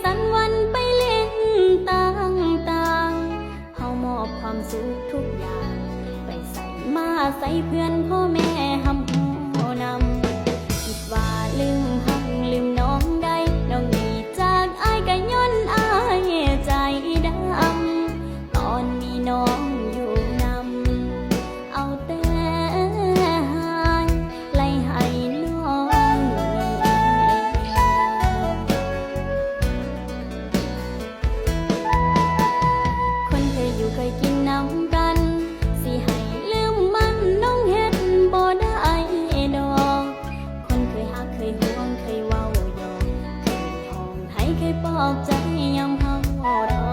สันวันไปเล่นต่างๆเฮามอบความสุขทุกอย่างไปใส่มาใส่เพื่อนพ่อแม่หำหัวนำคิดว่าลืมหักลืมน้องได้น้องหนีจากอ้ายก็ย้อนอ้ายใจดำตอนนี้น้องอยู่นำเอาแต่หายไล่ให้น้องคนเคยอยู่เคยกินน้ำกันสิให้ลืมมันน้องเฮ็ดบ่ได้ดอกคนเคยหักเคยห่วงเคยเว้าหยอกเคยห้องให้เคยปลอบใจยามเฮาท้อ